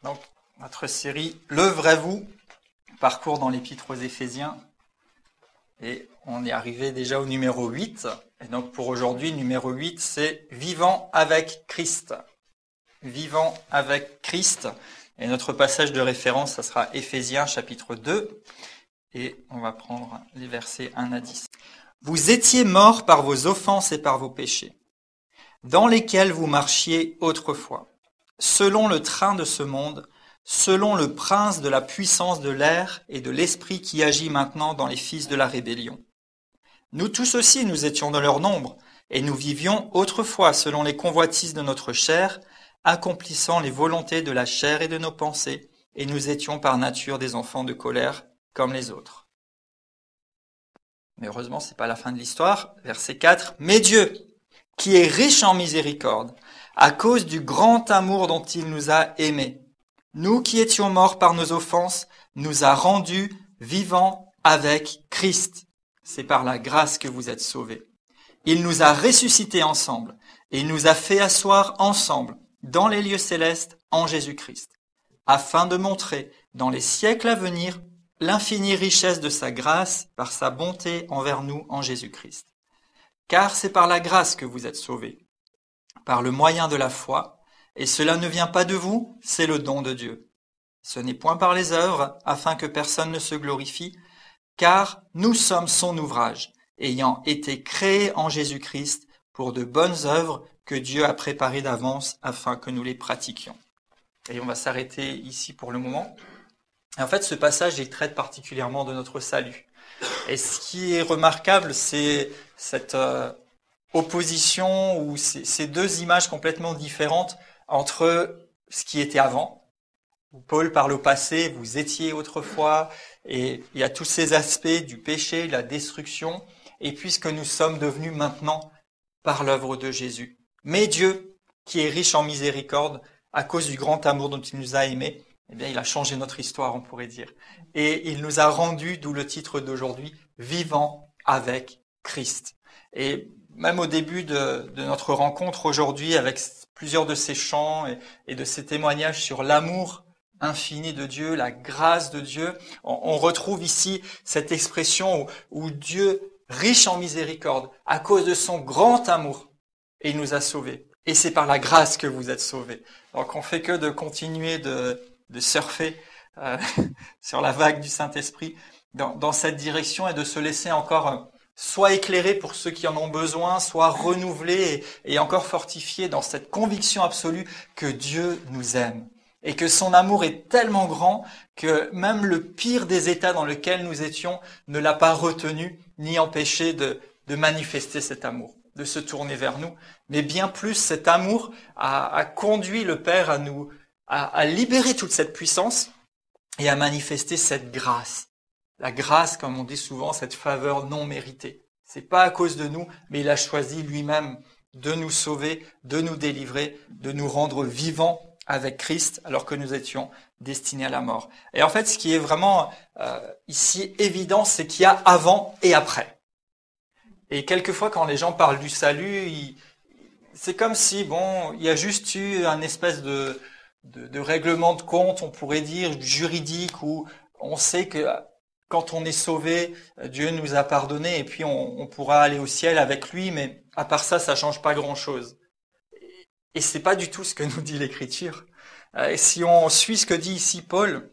Donc, notre série « Le vrai vous », parcours dans l'Épître aux Éphésiens. Et on est arrivé déjà au numéro 8. Et donc, pour aujourd'hui, numéro 8, c'est « Vivant avec Christ ». Vivant avec Christ. Et notre passage de référence, ça sera Éphésiens chapitre 2. Et on va prendre les versets 1 à 10. « Vous étiez morts par vos offenses et par vos péchés, dans lesquels vous marchiez autrefois, selon le train de ce monde, selon le prince de la puissance de l'air et de l'esprit qui agit maintenant dans les fils de la rébellion. Nous tous aussi, nous étions de leur nombre, et nous vivions autrefois selon les convoitises de notre chair, accomplissant les volontés de la chair et de nos pensées, et nous étions par nature des enfants de colère comme les autres. » Mais heureusement, c'est pas la fin de l'histoire. Verset 4. « Mais Dieu, qui est riche en miséricorde, à cause du grand amour dont il nous a aimés, nous qui étions morts par nos offenses, nous a rendus vivants avec Christ. C'est par la grâce que vous êtes sauvés. Il nous a ressuscités ensemble, et il nous a fait asseoir ensemble dans les lieux célestes en Jésus-Christ, afin de montrer dans les siècles à venir l'infinie richesse de sa grâce par sa bonté envers nous en Jésus-Christ. Car c'est par la grâce que vous êtes sauvés, par le moyen de la foi, et cela ne vient pas de vous, c'est le don de Dieu. Ce n'est point par les œuvres, afin que personne ne se glorifie, car nous sommes son ouvrage, ayant été créés en Jésus-Christ pour de bonnes œuvres que Dieu a préparées d'avance afin que nous les pratiquions. » Et on va s'arrêter ici pour le moment. Et en fait, ce passage, il traite particulièrement de notre salut. Et ce qui est remarquable, c'est cette opposition ou ces deux images complètement différentes entre ce qui était avant, où Paul parle au passé, vous étiez autrefois, et il y a tous ces aspects du péché, de la destruction, et puis ce que nous sommes devenus maintenant par l'œuvre de Jésus. Mais Dieu, qui est riche en miséricorde, à cause du grand amour dont il nous a aimés, eh bien, il a changé notre histoire, on pourrait dire. Et il nous a rendus, d'où le titre d'aujourd'hui, vivants avec Christ. Et même au début de notre rencontre aujourd'hui, avec plusieurs de ces chants et de ces témoignages sur l'amour infini de Dieu, la grâce de Dieu, on retrouve ici cette expression où Dieu, riche en miséricorde, à cause de son grand amour, et il nous a sauvés. Et c'est par la grâce que vous êtes sauvés. Donc on fait que de continuer de surfer sur la vague du Saint-Esprit dans cette direction et de se laisser encore soit éclairé pour ceux qui en ont besoin, soit renouvelé et encore fortifié dans cette conviction absolue que Dieu nous aime et que son amour est tellement grand que même le pire des états dans lesquels nous étions ne l'a pas retenu ni empêché de manifester cet amour, de se tourner vers nous. Mais bien plus, cet amour a conduit le Père à libérer toute cette puissance et à manifester cette grâce. La grâce, comme on dit souvent, cette faveur non méritée. C'est pas à cause de nous, mais il a choisi lui-même de nous sauver, de nous délivrer, de nous rendre vivants avec Christ, alors que nous étions destinés à la mort. Et en fait, ce qui est vraiment ici évident, c'est qu'il y a avant et après. Et quelquefois, quand les gens parlent du salut, c'est comme si, il y a juste eu un espèce de règlement de compte, on pourrait dire, juridique, où on sait que quand on est sauvé, Dieu nous a pardonné et puis on pourra aller au ciel avec lui, mais à part ça, ça change pas grand-chose. Et c'est pas du tout ce que nous dit l'Écriture. Si on suit ce que dit ici Paul,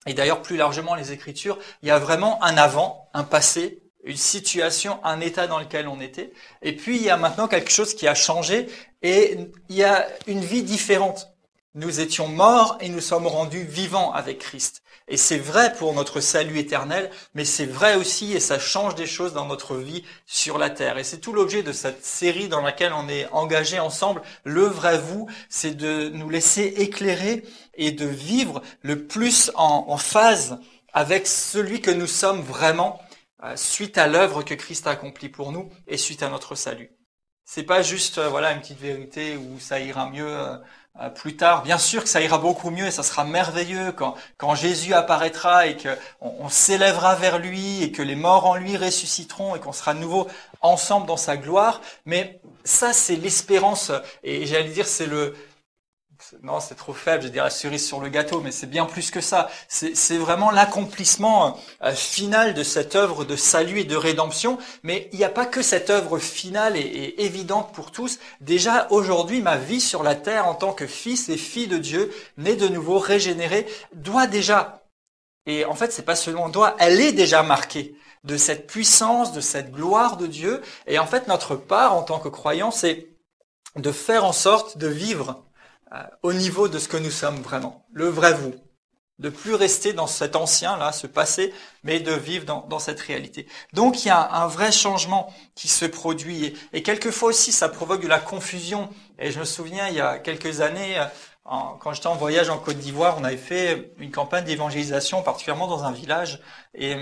et d'ailleurs plus largement les Écritures, il y a vraiment un avant, un passé, une situation, un état dans lequel on était, et puis il y a maintenant quelque chose qui a changé et il y a une vie différente. Nous étions morts et nous sommes rendus vivants avec Christ. Et c'est vrai pour notre salut éternel, mais c'est vrai aussi et ça change des choses dans notre vie sur la terre. Et c'est tout l'objet de cette série dans laquelle on est engagés ensemble. Le vrai vous, c'est de nous laisser éclairer et de vivre le plus en phase avec celui que nous sommes vraiment suite à l'œuvre que Christ a accomplie pour nous et suite à notre salut. C'est pas juste une petite vérité où ça ira mieux plus tard. Bien sûr que ça ira beaucoup mieux et ça sera merveilleux quand Jésus apparaîtra et qu'on s'élèvera vers lui et que les morts en lui ressusciteront et qu'on sera de nouveau ensemble dans sa gloire. Mais ça, c'est l'espérance et j'allais dire c'est non, c'est trop faible, je dirais la cerise sur le gâteau, mais c'est bien plus que ça. C'est vraiment l'accomplissement final de cette œuvre de salut et de rédemption. Mais il n'y a pas que cette œuvre finale et évidente pour tous. Déjà, aujourd'hui, ma vie sur la terre en tant que fils et fille de Dieu, né de nouveau, régénéré, doit déjà, et en fait, c'est pas seulement doit, elle est déjà marquée de cette puissance, de cette gloire de Dieu. Et en fait, notre part en tant que croyants, c'est de faire en sorte de vivre au niveau de ce que nous sommes vraiment, le vrai vous, de plus rester dans cet ancien là, ce passé, mais de vivre dans cette réalité. Donc il y a un vrai changement qui se produit et quelquefois aussi ça provoque de la confusion. Et je me souviens il y a quelques années, quand j'étais en voyage en Côte d'Ivoire, on avait fait une campagne d'évangélisation, particulièrement dans un village, et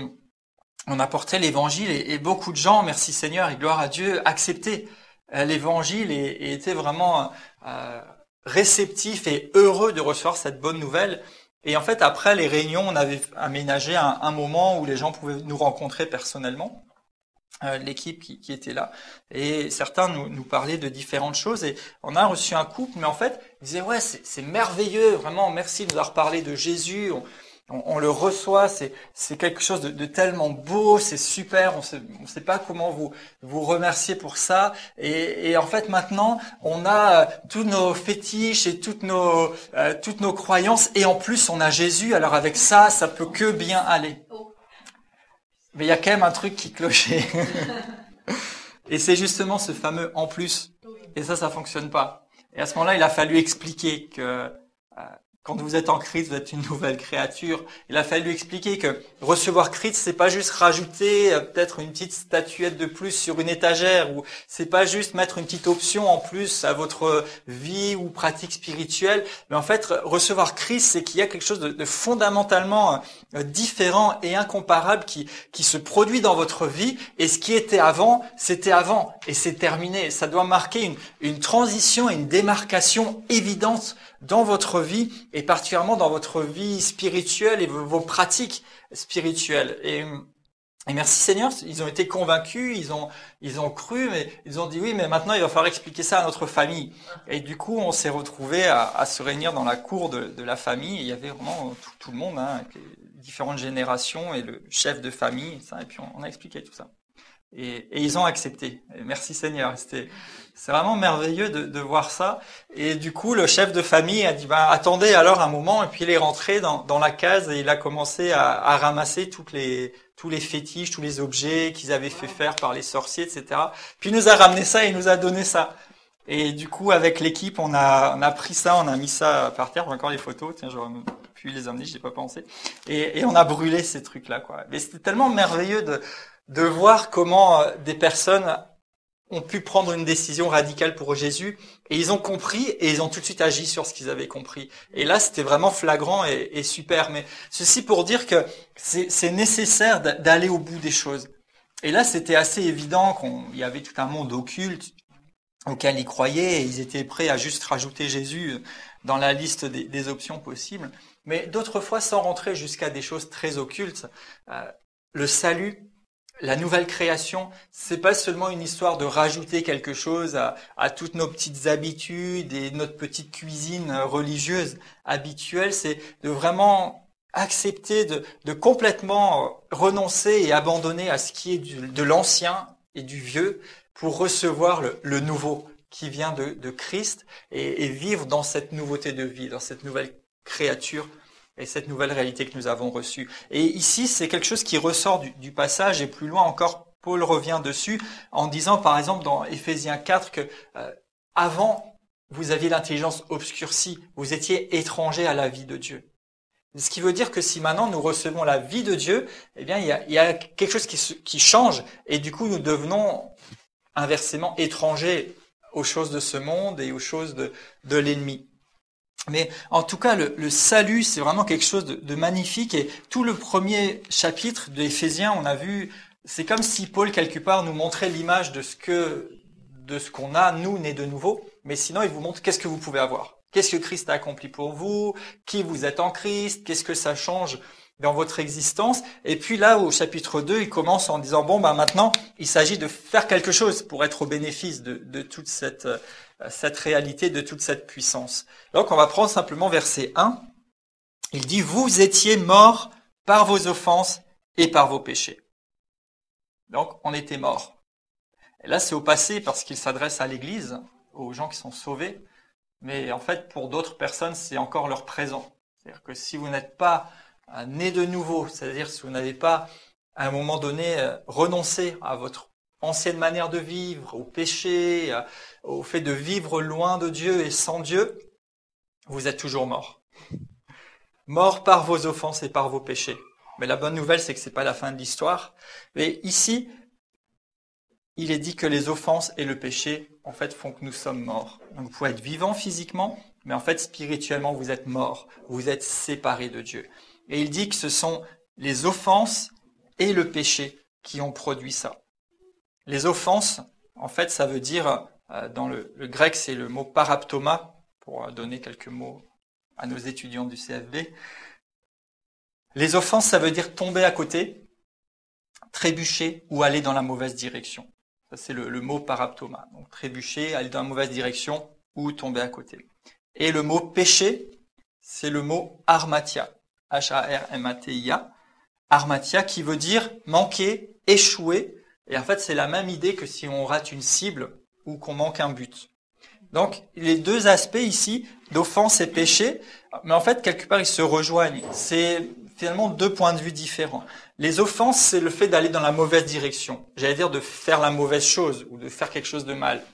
on apportait l'évangile et beaucoup de gens, merci Seigneur et gloire à Dieu, acceptaient l'évangile et étaient vraiment réceptifs et heureux de recevoir cette bonne nouvelle. Et en fait, après les réunions, on avait aménagé un moment où les gens pouvaient nous rencontrer personnellement, l'équipe qui était là. Et certains nous parlaient de différentes choses. Et on a reçu un couple, mais en fait, ils disaient, ouais, c'est merveilleux, vraiment, merci de nous avoir parlé de Jésus. On le reçoit, c'est quelque chose de tellement beau, c'est super, on sait pas comment vous remercier pour ça. Et en fait maintenant, on a tous nos fétiches et toutes nos croyances, et en plus on a Jésus. Alors avec ça peut que bien aller. Mais il y a quand même un truc qui clochait. Et c'est justement ce fameux en plus. Et ça fonctionne pas. Et à ce moment-là, il a fallu expliquer que quand vous êtes en Christ, vous êtes une nouvelle créature. Il a fallu expliquer que recevoir Christ, c'est pas juste rajouter peut-être une petite statuette de plus sur une étagère, ou c'est pas juste mettre une petite option en plus à votre vie ou pratique spirituelle. Mais en fait, recevoir Christ, c'est qu'il y a quelque chose de fondamentalement différent et incomparable qui se produit dans votre vie. Et ce qui était avant, c'était avant et c'est terminé. Ça doit marquer une transition et une démarcation évidente dans votre vie, et particulièrement dans votre vie spirituelle et vos pratiques spirituelles. Et merci Seigneur, ils ont été convaincus, ils ont cru, mais ils ont dit oui, mais maintenant il va falloir expliquer ça à notre famille. Et du coup, on s'est retrouvés à se réunir dans la cour de la famille. Et il y avait vraiment tout le monde, avec les différentes générations et le chef de famille, et puis on a expliqué tout ça. Et ils ont accepté. Et merci Seigneur. C'est vraiment merveilleux de voir ça. Et du coup, le chef de famille a dit, attendez alors un moment. Et puis il est rentré dans la case et il a commencé à ramasser tous les fétiches, tous les objets qu'ils avaient fait faire par les sorciers, etc. Puis il nous a ramené ça et il nous a donné ça. Et du coup, avec l'équipe, on a pris ça, on a mis ça par terre. J'ai encore les photos. Tiens, j'aurais pu les amener, j'y ai pas pensé. Et on a brûlé ces trucs-là, quoi. Mais c'était tellement merveilleux de voir comment des personnes ont pu prendre une décision radicale pour Jésus, et ils ont compris et ils ont tout de suite agi sur ce qu'ils avaient compris. Et là, c'était vraiment flagrant et super. Mais ceci pour dire que c'est nécessaire d'aller au bout des choses. Et là, c'était assez évident qu'il y avait tout un monde occulte auquel ils croyaient, et ils étaient prêts à juste rajouter Jésus dans la liste des options possibles. Mais d'autres fois, sans rentrer jusqu'à des choses très occultes, le salut, la nouvelle création, c'est pas seulement une histoire de rajouter quelque chose à toutes nos petites habitudes et notre petite cuisine religieuse habituelle. C'est de vraiment accepter de complètement renoncer et abandonner à ce qui est de l'ancien et du vieux pour recevoir le nouveau qui vient de Christ et vivre dans cette nouveauté de vie, dans cette nouvelle créature et cette nouvelle réalité que nous avons reçue. Et ici, c'est quelque chose qui ressort du passage, et plus loin encore, Paul revient dessus en disant, par exemple, dans Éphésiens 4, que avant, vous aviez l'intelligence obscurcie, vous étiez étrangers à la vie de Dieu. Ce qui veut dire que si maintenant nous recevons la vie de Dieu, eh bien, il y a quelque chose qui change, et du coup, nous devenons inversement étrangers aux choses de ce monde et aux choses de l'ennemi. Mais en tout cas, le salut, c'est vraiment quelque chose de magnifique. Et tout le premier chapitre de Éphésiens, on a vu, c'est comme si Paul, quelque part, nous montrait l'image de ce qu'on a, nous, nés de nouveau. Mais sinon, il vous montre qu'est-ce que vous pouvez avoir. Qu'est-ce que Christ a accompli pour vous? Qui vous êtes en Christ? Qu'est-ce que ça change dans votre existence. Et puis là, au chapitre 2, il commence en disant, bon, maintenant, il s'agit de faire quelque chose pour être au bénéfice de toute cette réalité, de toute cette puissance. Donc, on va prendre simplement verset 1. Il dit, vous étiez morts par vos offenses et par vos péchés. Donc, on était morts. Et là, c'est au passé parce qu'il s'adresse à l'Église, aux gens qui sont sauvés. Mais en fait, pour d'autres personnes, c'est encore leur présent. C'est-à-dire que si vous n'êtes pas né de nouveau, c'est-à-dire si vous n'avez pas, à un moment donné, renoncé à votre ancienne manière de vivre, au péché, au fait de vivre loin de Dieu et sans Dieu, vous êtes toujours mort. Mort par vos offenses et par vos péchés. Mais la bonne nouvelle, c'est que c'est pas la fin de l'histoire. Mais ici, il est dit que les offenses et le péché, en fait, font que nous sommes morts. Donc, vous pouvez être vivant physiquement, mais en fait, spirituellement, vous êtes mort. Vous êtes séparés de Dieu. Et il dit que ce sont les offenses et le péché qui ont produit ça. Les offenses, en fait, ça veut dire, dans le grec, c'est le mot paraptoma, pour donner quelques mots à nos étudiants du CFB. Les offenses, ça veut dire tomber à côté, trébucher ou aller dans la mauvaise direction. Ça, c'est le mot paraptoma. Donc, trébucher, aller dans la mauvaise direction ou tomber à côté. Et le mot péché, c'est le mot armatia. H-A-R-M-A-T-I-A. Armatia, qui veut dire manquer, échouer. Et en fait, c'est la même idée que si on rate une cible ou qu'on manque un but. Donc, les deux aspects ici, d'offense et péché, mais en fait, quelque part, ils se rejoignent. C'est finalement deux points de vue différents. Les offenses, c'est le fait d'aller dans la mauvaise direction. J'allais dire de faire la mauvaise chose ou de faire quelque chose de mal.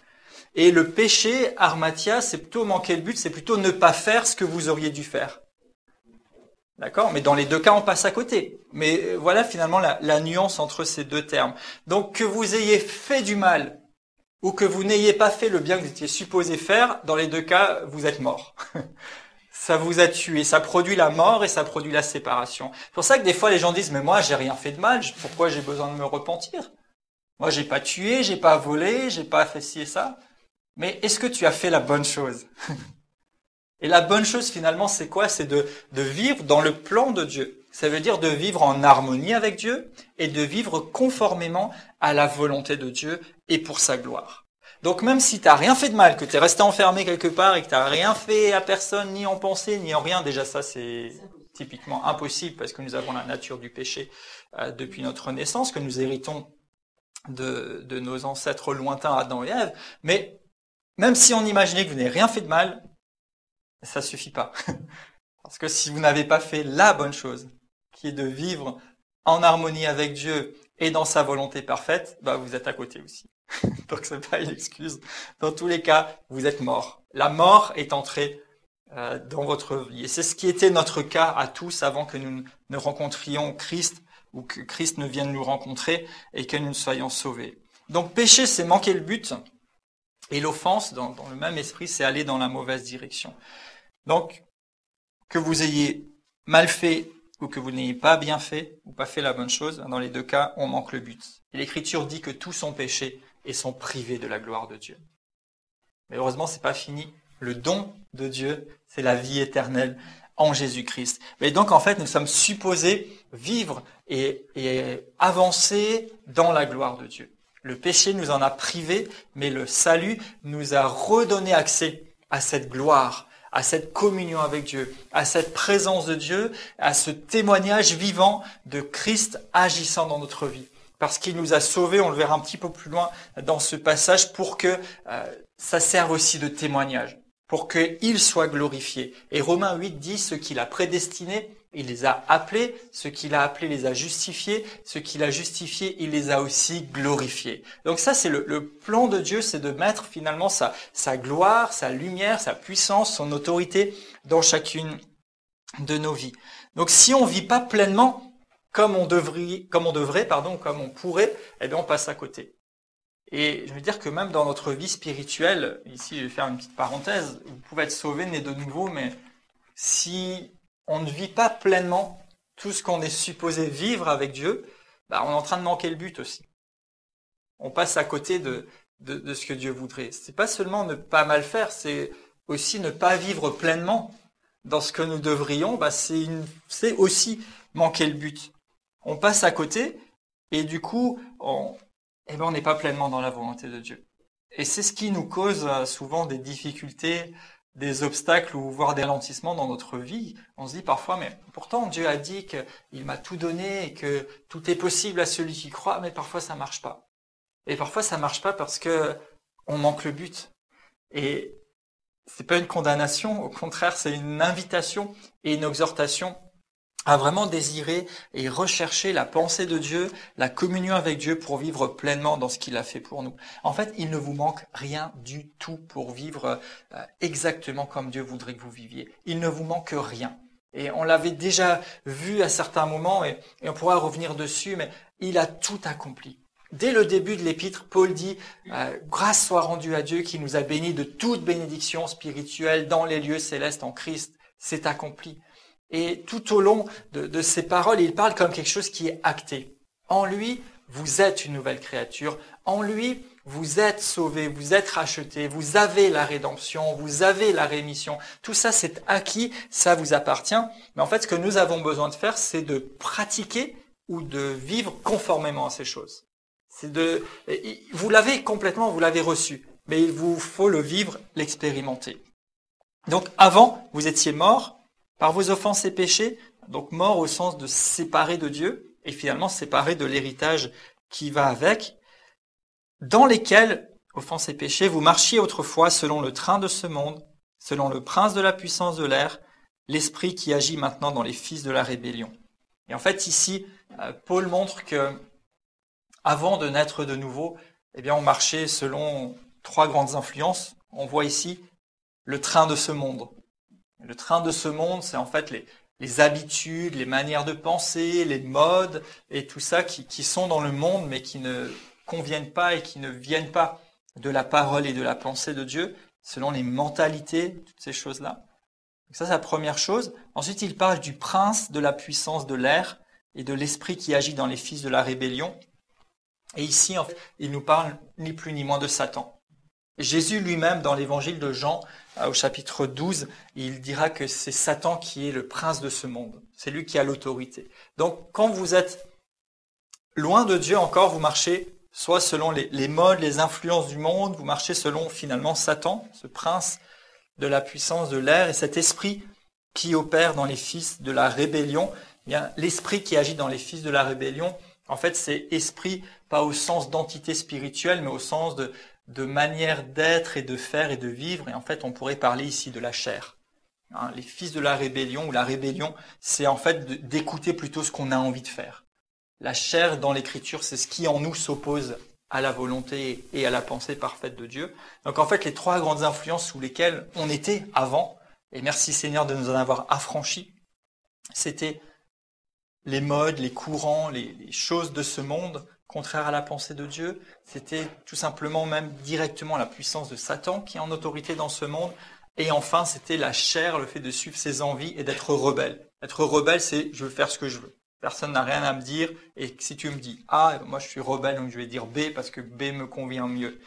Et le péché, armatia, c'est plutôt manquer le but, c'est plutôt ne pas faire ce que vous auriez dû faire. D'accord? Mais dans les deux cas, on passe à côté. Mais voilà finalement la nuance entre ces deux termes. Donc, que vous ayez fait du mal ou que vous n'ayez pas fait le bien que vous étiez supposé faire, dans les deux cas, vous êtes mort. Ça vous a tué, ça produit la mort et ça produit la séparation. C'est pour ça que des fois les gens disent, mais moi j'ai rien fait de mal, pourquoi j'ai besoin de me repentir? Moi j'ai pas tué, j'ai pas volé, j'ai pas fait ci et ça. Mais est-ce que tu as fait la bonne chose? Et la bonne chose finalement c'est quoi? C'est de vivre dans le plan de Dieu. Ça veut dire de vivre en harmonie avec Dieu et de vivre conformément à la volonté de Dieu et pour sa gloire. Donc même si tu n'as rien fait de mal, que tu es resté enfermé quelque part et que tu n'as rien fait à personne, ni en pensée, ni en rien, déjà ça c'est typiquement impossible parce que nous avons la nature du péché depuis notre naissance, que nous héritons de nos ancêtres lointains Adam et Ève. Mais même si on imaginait que vous n'avez rien fait de mal, ça suffit pas. Parce que si vous n'avez pas fait la bonne chose, qui est de vivre en harmonie avec Dieu et dans sa volonté parfaite, bah vous êtes à côté aussi. Donc c'est pas une excuse. Dans tous les cas, vous êtes mort. La mort est entrée dans votre vie. Et c'est ce qui était notre cas à tous avant que nous ne rencontrions Christ ou que Christ ne vienne nous rencontrer et que nous soyons sauvés. Donc péché, c'est manquer le but. Et l'offense, dans le même esprit, c'est aller dans la mauvaise direction. Donc, que vous ayez mal fait ou que vous n'ayez pas bien fait ou pas fait la bonne chose, dans les deux cas, on manque le but. Et l'Écriture dit que tous ont péché et sont privés de la gloire de Dieu. Mais heureusement, c'est pas fini. Le don de Dieu, c'est la vie éternelle en Jésus-Christ. Mais donc, en fait, nous sommes supposés vivre et avancer dans la gloire de Dieu. Le péché nous en a privés, mais le salut nous a redonné accès à cette gloire, à cette communion avec Dieu, à cette présence de Dieu, à ce témoignage vivant de Christ agissant dans notre vie. Parce qu'il nous a sauvés, on le verra un petit peu plus loin dans ce passage, pour que ça serve aussi de témoignage, pour qu'il soit glorifié. Et Romains 8 dit ce qu'il a prédestiné, il les a appelés, ce qu'il a appelés les a justifiés, ce qu'il a justifiés, il les a aussi glorifiés. Donc ça, c'est le plan de Dieu, c'est de mettre finalement sa gloire, sa lumière, sa puissance, son autorité dans chacune de nos vies. Donc si on vit pas pleinement comme on devrait, comme on pourrait, eh bien on passe à côté. Et je veux dire que même dans notre vie spirituelle, ici je vais faire une petite parenthèse, vous pouvez être sauvé, né de nouveau, mais si on ne vit pas pleinement tout ce qu'on est supposé vivre avec Dieu, bah on est en train de manquer le but aussi. On passe à côté de ce que Dieu voudrait. C'est pas seulement ne pas mal faire, c'est aussi ne pas vivre pleinement dans ce que nous devrions. Bah c'est aussi manquer le but. On passe à côté et du coup, on n'est pas pleinement dans la volonté de Dieu. Et c'est ce qui nous cause souvent des difficultés, des obstacles ou voire des ralentissements dans notre vie. On se dit parfois, mais pourtant Dieu a dit qu'il m'a tout donné et que tout est possible à celui qui croit, mais parfois ça marche pas. Et parfois ça marche pas parce que on manque le but. Et c'est pas une condamnation, au contraire, c'est une invitation et une exhortation à vraiment désirer et rechercher la pensée de Dieu, la communion avec Dieu pour vivre pleinement dans ce qu'il a fait pour nous. En fait, il ne vous manque rien du tout pour vivre exactement comme Dieu voudrait que vous viviez. Il ne vous manque rien. Et on l'avait déjà vu à certains moments et on pourra revenir dessus, mais il a tout accompli. Dès le début de l'épître, Paul dit « Grâce soit rendue à Dieu qui nous a bénis de toute bénédiction spirituelle dans les lieux célestes en Christ. C'est accompli. » Et tout au long de ces paroles, il parle comme quelque chose qui est acté. En lui, vous êtes une nouvelle créature. En lui, vous êtes sauvés, vous êtes rachetés, vous avez la rédemption, vous avez la rémission. Tout ça, c'est acquis, ça vous appartient. Mais en fait, ce que nous avons besoin de faire, c'est de pratiquer ou de vivre conformément à ces choses. Vous l'avez complètement, vous l'avez reçu. Mais il vous faut le vivre, l'expérimenter. Donc, avant, vous étiez morts par vos offenses et péchés, donc mort au sens de séparé de Dieu, et finalement séparé de l'héritage qui va avec, dans lesquels, offenses et péchés, vous marchiez autrefois selon le train de ce monde, selon le prince de la puissance de l'air, l'esprit qui agit maintenant dans les fils de la rébellion. Et en fait, ici, Paul montre que, avant de naître de nouveau, on marchait selon 3 grandes influences. On voit ici le train de ce monde. Le train de ce monde, c'est en fait les habitudes, les manières de penser, les modes et tout ça qui sont dans le monde mais qui ne conviennent pas et qui ne viennent pas de la parole et de la pensée de Dieu, selon les mentalités, toutes ces choses-là. Donc ça, c'est la première chose. Ensuite, il parle du prince de la puissance de l'air et de l'esprit qui agit dans les fils de la rébellion. Et ici, en fait, il nous parle ni plus ni moins de Satan. Jésus lui-même, dans l'évangile de Jean, au chapitre 12, il dira que c'est Satan qui est le prince de ce monde. C'est lui qui a l'autorité. Donc, quand vous êtes loin de Dieu encore, vous marchez soit selon les modes, les influences du monde, vous marchez selon finalement Satan, ce prince de la puissance de l'air, et cet esprit qui opère dans les fils de la rébellion. Eh bien, l'esprit qui agit dans les fils de la rébellion, en fait, c'est esprit pas au sens d'entité spirituelle, mais au sens de manière d'être et de faire et de vivre. Et en fait, on pourrait parler ici de la chair. Les fils de la rébellion, ou la rébellion, c'est en fait d'écouter plutôt ce qu'on a envie de faire. La chair, dans l'Écriture, c'est ce qui en nous s'oppose à la volonté et à la pensée parfaite de Dieu. Donc en fait, les 3 grandes influences sous lesquelles on était avant, et merci Seigneur de nous en avoir affranchis, c'était les modes, les courants, les choses de ce monde, contraires à la pensée de Dieu. C'était tout simplement même directement la puissance de Satan qui est en autorité dans ce monde. Et enfin, c'était la chair, le fait de suivre ses envies et d'être rebelle. Être rebelle, c'est je veux faire ce que je veux. Personne n'a rien à me dire. Et si tu me dis A, moi je suis rebelle, donc je vais dire B parce que B me convient mieux.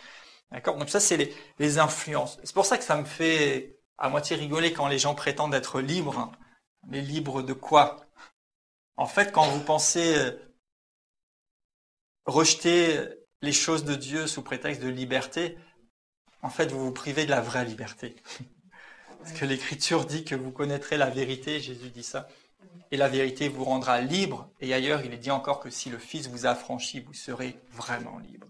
D'accord ? Donc ça, c'est les influences. C'est pour ça que ça me fait à moitié rigoler quand les gens prétendent être libres. Mais libres de quoi ? En fait, quand vous pensez rejeter les choses de Dieu sous prétexte de liberté, en fait, vous vous privez de la vraie liberté. Parce que l'Écriture dit que vous connaîtrez la vérité, Jésus dit ça, et la vérité vous rendra libre. Et ailleurs, il est dit encore que si le Fils vous a affranchi, vous serez vraiment libre.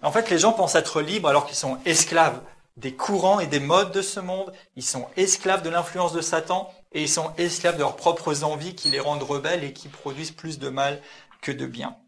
En fait, les gens pensent être libres alors qu'ils sont esclaves des courants et des modes de ce monde. Ils sont esclaves de l'influence de Satan et ils sont esclaves de leurs propres envies qui les rendent rebelles et qui produisent plus de mal que de bien.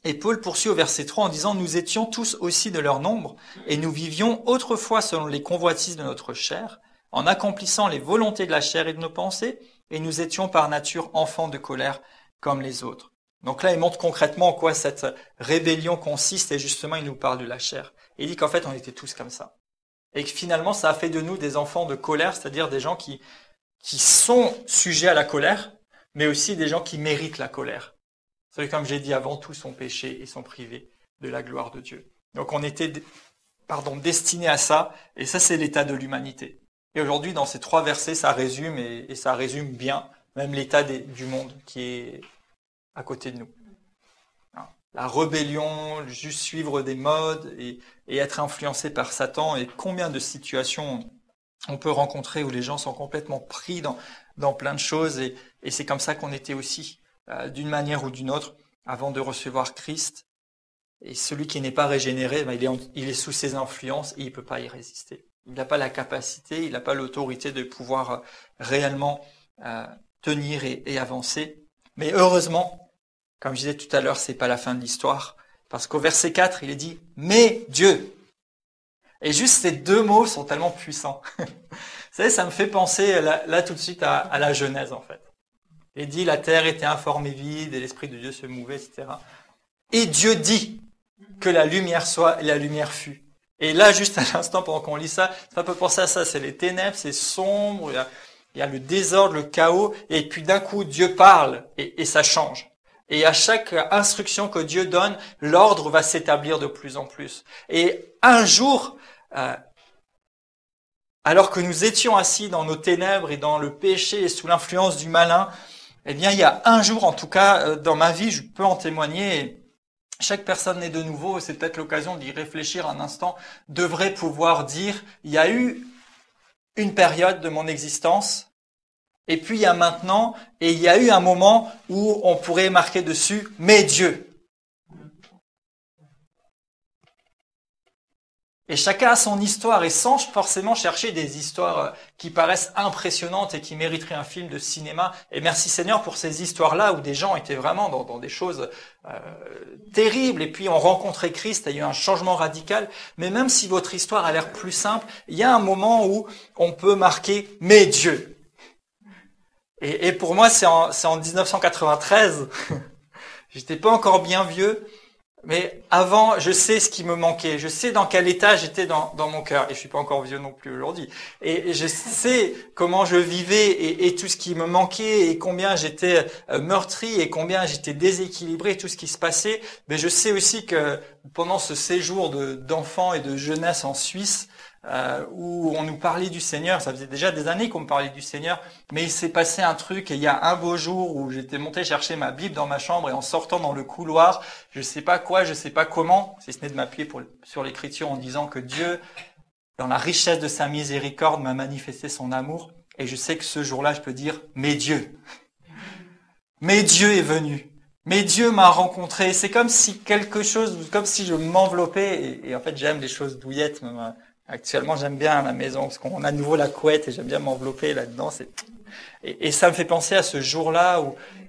Et Paul poursuit au verset 3 en disant « Nous étions tous aussi de leur nombre et nous vivions autrefois selon les convoitises de notre chair, en accomplissant les volontés de la chair et de nos pensées, et nous étions par nature enfants de colère comme les autres. » Donc là, il montre concrètement en quoi cette rébellion consiste, et justement, il nous parle de la chair. Il dit qu'en fait, on était tous comme ça. Et que finalement, ça a fait de nous des enfants de colère, c'est-à-dire des gens qui sont sujets à la colère, mais aussi des gens qui méritent la colère. C'est comme j'ai dit avant, tous sont péchés et sont privés de la gloire de Dieu. Donc on était destinés à ça, et ça c'est l'état de l'humanité. Et aujourd'hui, dans ces 3 versets, ça résume, et ça résume bien même l'état du monde qui est à côté de nous. La rébellion, juste suivre des modes et être influencé par Satan, et combien de situations on peut rencontrer où les gens sont complètement pris dans plein de choses, et c'est comme ça qu'on était aussi, d'une manière ou d'une autre, avant de recevoir Christ. Et celui qui n'est pas régénéré, il est sous ses influences et il peut pas y résister. Il n'a pas la capacité, il n'a pas l'autorité de pouvoir réellement tenir et avancer. Mais heureusement, comme je disais tout à l'heure, c'est pas la fin de l'histoire, parce qu'au verset 4, il est dit « Mais Dieu ». Et juste ces deux mots sont tellement puissants. Vous savez, ça me fait penser là tout de suite à la Genèse, en fait. Il dit « La terre était informe et vide, et l'Esprit de Dieu se mouvait, etc. » Et Dieu dit que la lumière soit, et la lumière fut. Et là, juste à l'instant, pendant qu'on lit ça peut penser à ça, c'est les ténèbres, c'est sombre, il y a le désordre, le chaos, et puis d'un coup, Dieu parle, et ça change. Et à chaque instruction que Dieu donne, l'ordre va s'établir de plus en plus. Et un jour, alors que nous étions assis dans nos ténèbres et dans le péché et sous l'influence du malin, eh bien, il y a un jour, en tout cas, dans ma vie, je peux en témoigner. Et chaque personne née de nouveau, c'est peut-être l'occasion d'y réfléchir un instant, devrait pouvoir dire, il y a eu une période de mon existence, et puis il y a maintenant, et il y a eu un moment où on pourrait marquer dessus « Mais Dieu ». Et chacun a son histoire, et sans forcément chercher des histoires qui paraissent impressionnantes et qui mériteraient un film de cinéma. Et merci Seigneur pour ces histoires-là où des gens étaient vraiment dans des choses terribles, et puis ont rencontré Christ, et il y a eu un changement radical. Mais même si votre histoire a l'air plus simple, il y a un moment où on peut marquer « Mais Dieu ». Et pour moi, c'est en 1993. J'étais pas encore bien vieux, mais avant, je sais ce qui me manquait. Je sais dans quel état j'étais dans mon cœur. Et je suis pas encore vieux non plus aujourd'hui. Et je sais comment je vivais et tout ce qui me manquait et combien j'étais meurtri et combien j'étais déséquilibré, tout ce qui se passait. Mais je sais aussi que pendant ce séjour d'enfants et de jeunesse en Suisse, où on nous parlait du Seigneur, ça faisait déjà des années qu'on me parlait du Seigneur, mais il s'est passé un truc, et il y a un beau jour où j'étais monté chercher ma Bible dans ma chambre, et en sortant dans le couloir, je sais pas quoi, je sais pas comment, si ce n'est de m'appuyer sur l'Écriture en disant que Dieu, dans la richesse de sa miséricorde, m'a manifesté son amour, et je sais que ce jour-là, je peux dire « Mais Dieu ». Mais Dieu est venu. Mais Dieu m'a rencontré. C'est comme si quelque chose, comme si je m'enveloppais, et en fait j'aime les choses douillettes, même. Actuellement, j'aime bien la maison parce qu'on a de nouveau la couette et j'aime bien m'envelopper là-dedans. Et ça me fait penser à ce jour-là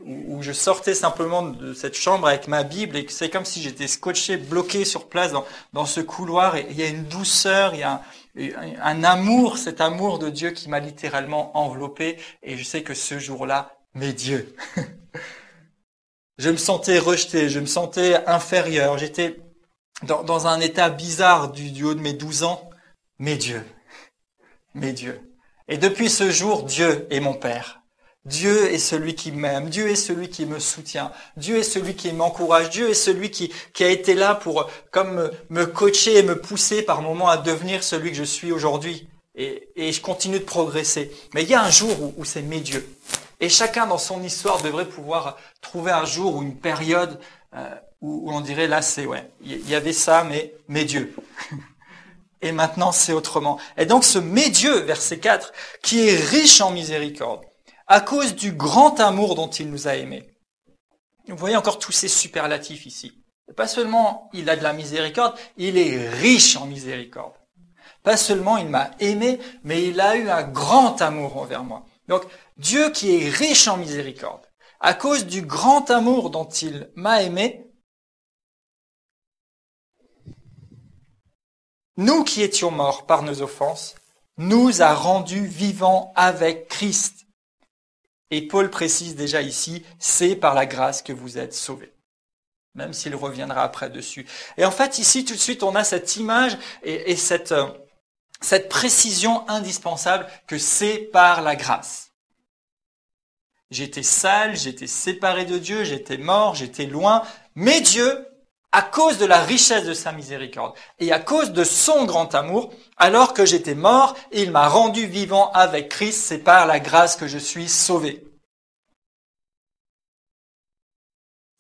où je sortais simplement de cette chambre avec ma Bible et c'est comme si j'étais scotché, bloqué sur place dans ce couloir. Et il y a une douceur, il y a un amour, cet amour de Dieu qui m'a littéralement enveloppé. Et je sais que ce jour-là, mais Dieu, je me sentais rejeté, je me sentais inférieur. J'étais dans un état bizarre du haut de mes 12 ans. Mais Dieu. Et depuis ce jour, Dieu est mon Père. Dieu est celui qui m'aime. Dieu est celui qui me soutient. Dieu est celui qui m'encourage. Dieu est celui qui a été là pour comme me coacher et me pousser par moments à devenir celui que je suis aujourd'hui. Et je continue de progresser. Mais il y a un jour où c'est mes dieux. Et chacun dans son histoire devrait pouvoir trouver un jour ou une période où on dirait là c'est il y avait ça, mais Dieu. Et maintenant, c'est autrement. Et donc, ce « mais Dieu », verset 4, qui est riche en miséricorde, à cause du grand amour dont il nous a aimés. Vous voyez encore tous ces superlatifs ici. Pas seulement il a de la miséricorde, il est riche en miséricorde. Pas seulement il m'a aimé, mais il a eu un grand amour envers moi. Donc, Dieu qui est riche en miséricorde, à cause du grand amour dont il m'a aimé, nous qui étions morts par nos offenses, nous a rendus vivants avec Christ. Et Paul précise déjà ici, c'est par la grâce que vous êtes sauvés. Même s'il reviendra après dessus. Et en fait, ici, tout de suite, on a cette image et cette précision indispensable que c'est par la grâce. J'étais sale, j'étais séparé de Dieu, j'étais mort, j'étais loin, mais Dieu, à cause de la richesse de sa miséricorde et à cause de son grand amour, alors que j'étais mort, il m'a rendu vivant avec Christ, c'est par la grâce que je suis sauvé.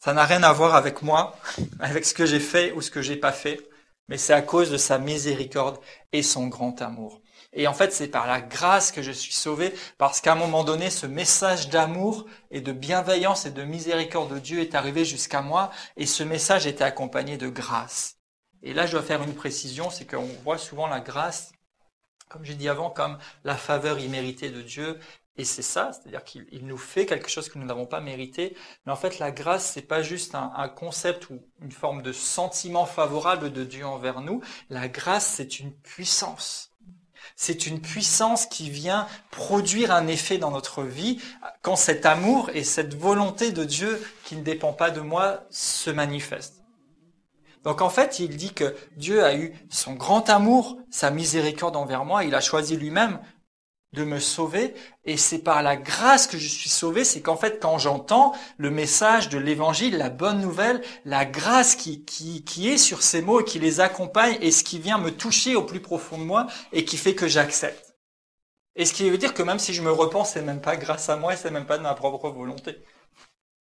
Ça n'a rien à voir avec moi, avec ce que j'ai fait ou ce que j'ai pas fait, mais c'est à cause de sa miséricorde et son grand amour. Et en fait, c'est par la grâce que je suis sauvé, parce qu'à un moment donné, ce message d'amour et de bienveillance et de miséricorde de Dieu est arrivé jusqu'à moi, et ce message était accompagné de grâce. Et là, je dois faire une précision, c'est qu'on voit souvent la grâce, comme j'ai dit avant, comme la faveur imméritée de Dieu. Et c'est ça, c'est-à-dire qu'il nous fait quelque chose que nous n'avons pas mérité. Mais en fait, la grâce, c'est pas juste un concept ou une forme de sentiment favorable de Dieu envers nous. La grâce, c'est une puissance. C'est une puissance qui vient produire un effet dans notre vie quand cet amour et cette volonté de Dieu qui ne dépend pas de moi se manifestent. Donc en fait, il dit que Dieu a eu son grand amour, sa miséricorde envers moi. Il a choisi lui-même de me sauver, et c'est par la grâce que je suis sauvé. C'est qu'en fait, quand j'entends le message de l'évangile, la bonne nouvelle, la grâce qui est sur ces mots et qui les accompagne, et ce qui vient me toucher au plus profond de moi et qui fait que j'accepte. Et ce qui veut dire que même si je me repens, c'est même pas grâce à moi et c'est même pas de ma propre volonté.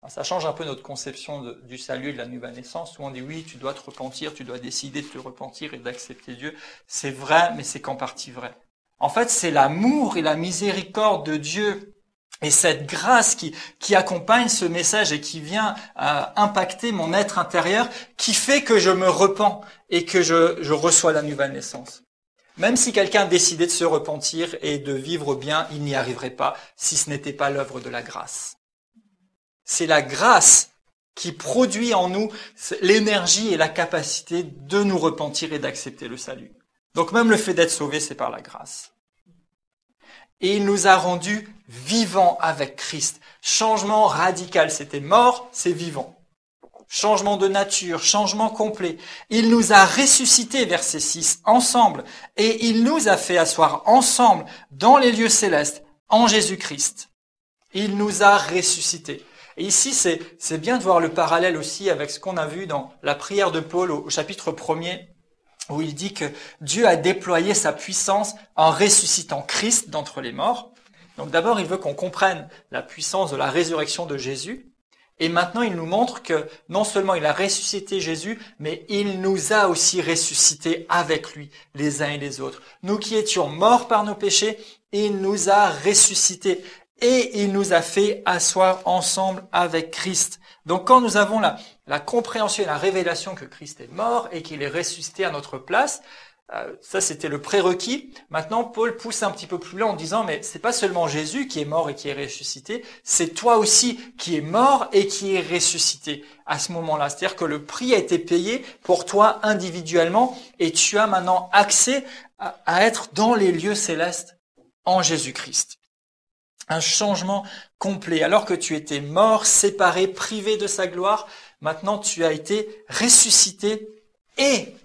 Ça change un peu notre conception du salut et de la nouvelle naissance, où on dit oui, tu dois te repentir, tu dois décider de te repentir et d'accepter Dieu. C'est vrai, mais c'est qu'en partie vrai. En fait, c'est l'amour et la miséricorde de Dieu et cette grâce qui accompagne ce message et qui vient impacter mon être intérieur, qui fait que je me repens et que je reçois la nouvelle naissance. Même si quelqu'un décidait de se repentir et de vivre bien, il n'y arriverait pas si ce n'était pas l'œuvre de la grâce. C'est la grâce qui produit en nous l'énergie et la capacité de nous repentir et d'accepter le salut. Donc même le fait d'être sauvé, c'est par la grâce. Et il nous a rendus vivants avec Christ. Changement radical, c'était mort, c'est vivant. Changement de nature, changement complet. Il nous a ressuscités, verset 6, ensemble. Et il nous a fait asseoir ensemble dans les lieux célestes, en Jésus-Christ. Il nous a ressuscités. Et ici, c'est bien de voir le parallèle aussi avec ce qu'on a vu dans la prière de Paul au chapitre 1er, où il dit que Dieu a déployé sa puissance en ressuscitant Christ d'entre les morts. Donc d'abord, il veut qu'on comprenne la puissance de la résurrection de Jésus. Et maintenant, il nous montre que non seulement il a ressuscité Jésus, mais il nous a aussi ressuscités avec lui, les uns et les autres. Nous qui étions morts par nos péchés, il nous a ressuscités. Et il nous a fait asseoir ensemble avec Christ. Donc quand nous avons la compréhension et la révélation que Christ est mort et qu'il est ressuscité à notre place, ça c'était le prérequis. Maintenant, Paul pousse un petit peu plus loin en disant, mais c'est pas seulement Jésus qui est mort et qui est ressuscité, c'est toi aussi qui es mort et qui est ressuscité à ce moment-là. C'est-à-dire que le prix a été payé pour toi individuellement et tu as maintenant accès à être dans les lieux célestes en Jésus-Christ. Un changement complet. Alors que tu étais mort, séparé, privé de sa gloire, maintenant tu as été ressuscité et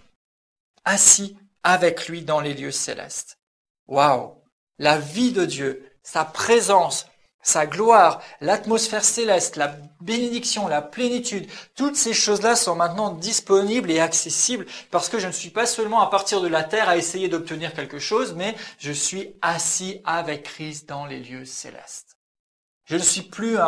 assis avec lui dans les lieux célestes. Waouh! La vie de Dieu, sa présence, sa gloire, l'atmosphère céleste, la bénédiction, la plénitude, toutes ces choses-là sont maintenant disponibles et accessibles parce que je ne suis pas seulement à partir de la terre à essayer d'obtenir quelque chose, mais je suis assis avec Christ dans les lieux célestes. Je ne suis plus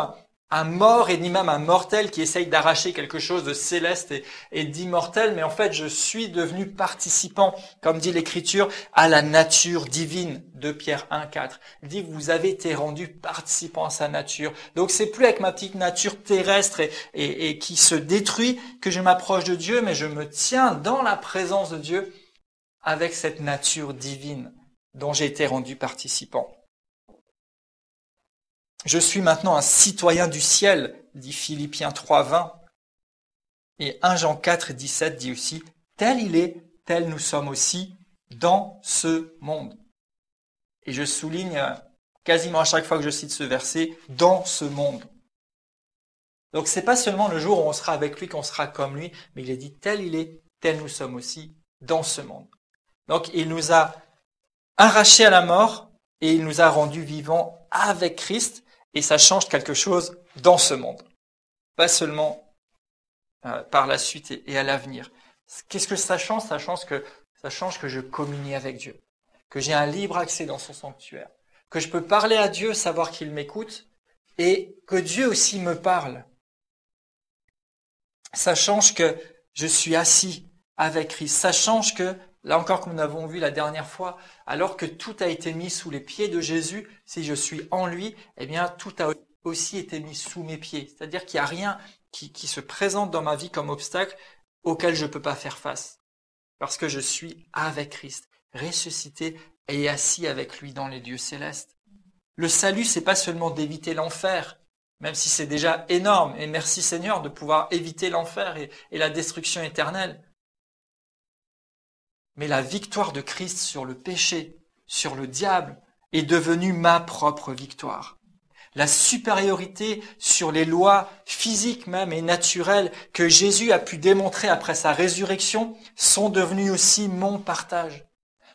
un mort et ni même un mortel qui essaye d'arracher quelque chose de céleste et d'immortel, mais en fait je suis devenu participant, comme dit l'Écriture, à la nature divine de Pierre 1,4. Il dit vous avez été rendus participants à sa nature. Donc c'est plus avec ma petite nature terrestre et qui se détruit que je m'approche de Dieu, mais je me tiens dans la présence de Dieu avec cette nature divine dont j'ai été rendu participant. Je suis maintenant un citoyen du ciel, dit Philippiens 3,20. Et 1 Jean 4,17 dit aussi, tel il est, tel nous sommes aussi dans ce monde. Et je souligne quasiment à chaque fois que je cite ce verset, dans ce monde. Donc c'est pas seulement le jour où on sera avec lui qu'on sera comme lui, mais il est dit tel il est, tel nous sommes aussi dans ce monde. Donc il nous a arrachés à la mort et il nous a rendus vivants avec Christ. Et ça change quelque chose dans ce monde, pas seulement par la suite et à l'avenir. Qu'est-ce que ça change ? Ça change que je communie avec Dieu, que j'ai un libre accès dans son sanctuaire, que je peux parler à Dieu, savoir qu'il m'écoute, et que Dieu aussi me parle. Ça change que je suis assis avec Christ. Ça change que, là encore comme nous l'avons vu la dernière fois, alors que tout a été mis sous les pieds de Jésus, si je suis en lui, eh bien tout a aussi été mis sous mes pieds. C'est-à-dire qu'il n'y a rien qui se présente dans ma vie comme obstacle auquel je ne peux pas faire face. Parce que je suis avec Christ, ressuscité et assis avec lui dans les lieux célestes. Le salut, c'est pas seulement d'éviter l'enfer, même si c'est déjà énorme, et merci Seigneur de pouvoir éviter l'enfer et la destruction éternelle. Mais la victoire de Christ sur le péché, sur le diable, est devenue ma propre victoire. La supériorité sur les lois physiques même et naturelles que Jésus a pu démontrer après sa résurrection sont devenues aussi mon partage.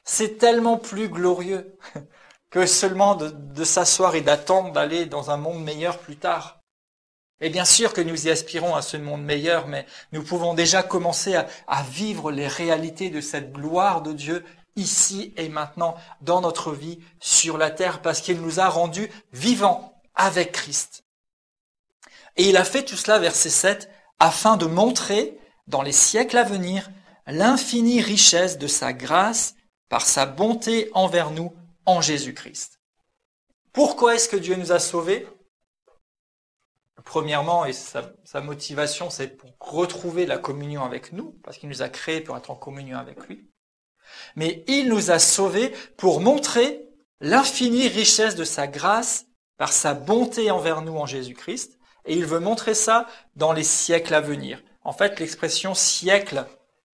C'est tellement plus glorieux que seulement de s'asseoir et d'attendre d'aller dans un monde meilleur plus tard. Et bien sûr que nous y aspirons à ce monde meilleur, mais nous pouvons déjà commencer à vivre les réalités de cette gloire de Dieu ici et maintenant dans notre vie sur la terre, parce qu'il nous a rendus vivants avec Christ. Et il a fait tout cela, verset 7, afin de montrer dans les siècles à venir l'infinie richesse de sa grâce par sa bonté envers nous en Jésus-Christ. Pourquoi est-ce que Dieu nous a sauvés ? Premièrement, et sa motivation, c'est pour retrouver la communion avec nous, parce qu'il nous a créés pour être en communion avec lui. Mais il nous a sauvés pour montrer l'infinie richesse de sa grâce par sa bonté envers nous en Jésus-Christ. Et il veut montrer ça dans les siècles à venir. En fait, l'expression siècle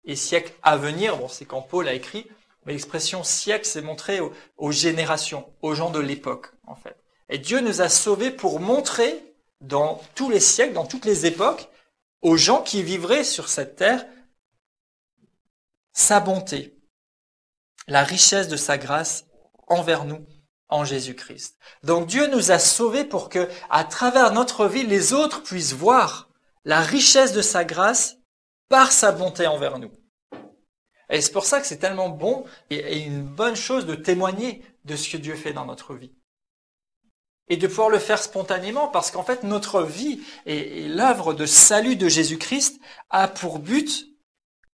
et siècle à venir, bon, c'est quand Paul a écrit, mais l'expression siècle, c'est montré aux générations, aux gens de l'époque, en fait. Et Dieu nous a sauvés pour montrer dans tous les siècles, dans toutes les époques, aux gens qui vivraient sur cette terre, sa bonté, la richesse de sa grâce envers nous en Jésus-Christ. Donc Dieu nous a sauvés pour que, à travers notre vie, les autres puissent voir la richesse de sa grâce par sa bonté envers nous. Et c'est pour ça que c'est tellement bon et une bonne chose de témoigner de ce que Dieu fait dans notre vie. Et de pouvoir le faire spontanément, parce qu'en fait, notre vie et l'œuvre de salut de Jésus-Christ a pour but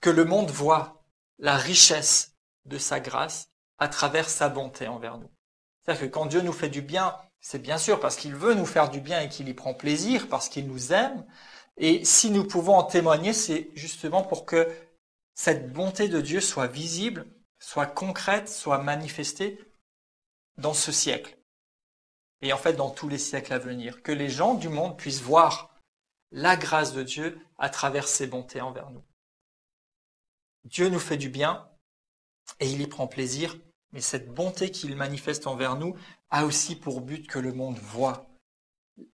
que le monde voit la richesse de sa grâce à travers sa bonté envers nous. C'est-à-dire que quand Dieu nous fait du bien, c'est bien sûr parce qu'il veut nous faire du bien et qu'il y prend plaisir, parce qu'il nous aime. Et si nous pouvons en témoigner, c'est justement pour que cette bonté de Dieu soit visible, soit concrète, soit manifestée dans ce siècle. Et en fait, dans tous les siècles à venir, que les gens du monde puissent voir la grâce de Dieu à travers ses bontés envers nous. Dieu nous fait du bien et il y prend plaisir, mais cette bonté qu'il manifeste envers nous a aussi pour but que le monde voie